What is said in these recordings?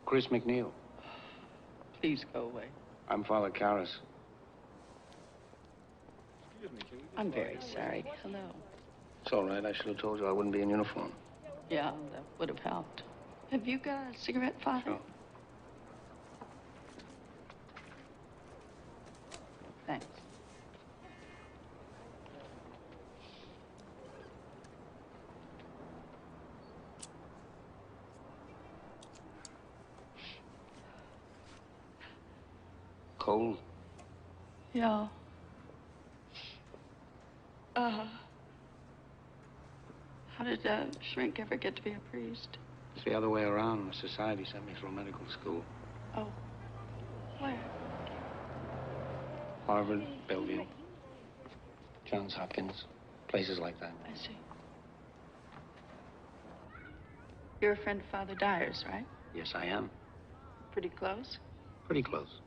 Chris MacNeil. Please go away. I'm Father Karras. I'm very sorry. Hello. It's all right. I should have told you I wouldn't be in uniform. Yeah, that would have helped. Have you got a cigarette, Father? Sure. Thanks. Cold? Yeah. How did Shrink ever get to be a priest? It's the other way around. The society sent me through medical school. Oh. Where? Harvard, Bellevue, Johns Hopkins, places like that. I see. You're a friend of Father Dyer's, right? Yes, I am. Pretty close? Pretty close.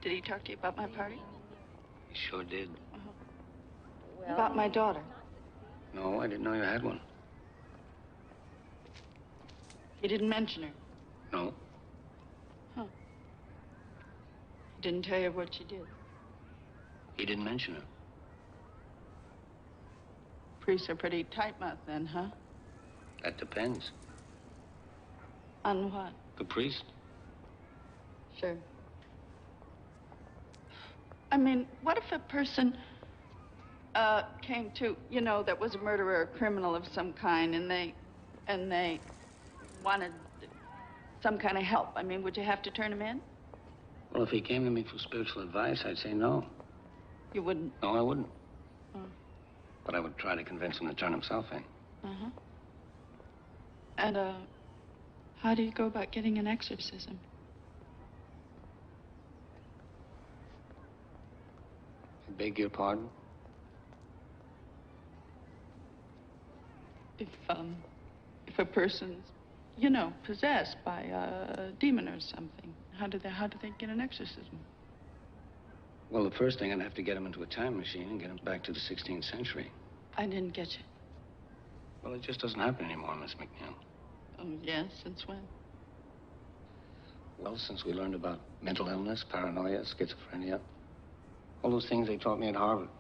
Did he talk to you about my party? He sure did. About my daughter? No, I didn't know you had one. He didn't mention her? No. Huh. He didn't tell you what she did? He didn't mention her. Priests are pretty tight-mouthed then, huh? That depends. On what? The priest? Sure. I mean, what if a person came to, you know, that was a murderer or criminal of some kind, and they wanted some kind of help? I mean, would you have to turn him in? Well, if he came to me for spiritual advice, I'd say no. You wouldn't? No, I wouldn't. Oh. But I would try to convince him to turn himself in. Uh-huh. And, how do you go about getting an exorcism? I beg your pardon? If a person's, you know, possessed by a demon or something, how do they get an exorcism? Well, the first thing, I'd have to get him into a time machine and get him back to the 16th century. I didn't get you. Well, it just doesn't happen anymore, Miss MacNeil. Oh, yes? Since when? Well, since we learned about mental illness, paranoia, schizophrenia, all those things they taught me at Harvard.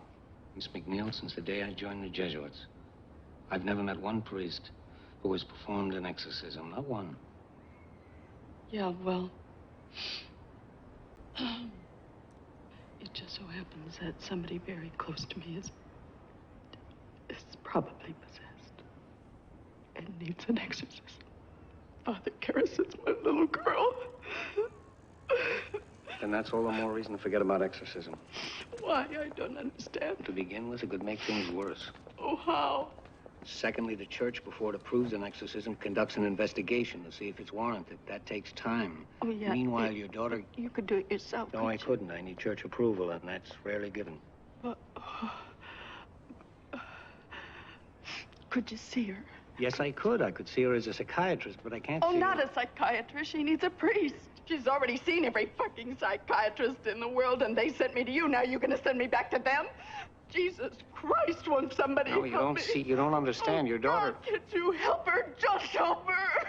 Miss MacNeil, since the day I joined the Jesuits, I've never met one priest who has performed an exorcism, not one. Yeah, well, it just so happens that somebody very close to me is probably possessed and needs an exorcism. Father Karras is my little girl. Then that's all the more reason to forget about exorcism. Why? I don't understand. To begin with, it could make things worse. Oh, how? Secondly, the church, before it approves an exorcism, conducts an investigation to see if it's warranted. That takes time. Oh, yeah. Meanwhile, your daughter... You could do it yourself. No, I couldn't. I need church approval, and that's rarely given. But, could you see her? Yes, I could. I could see her as a psychiatrist, but I can't see her... Oh, not a psychiatrist. She needs a priest. She's already seen every fucking psychiatrist in the world, and they sent me to you. Now you're gonna send me back to them? Jesus Christ, won't somebody help me? No, you don't understand. Your daughter... God, could you help her? Just help her!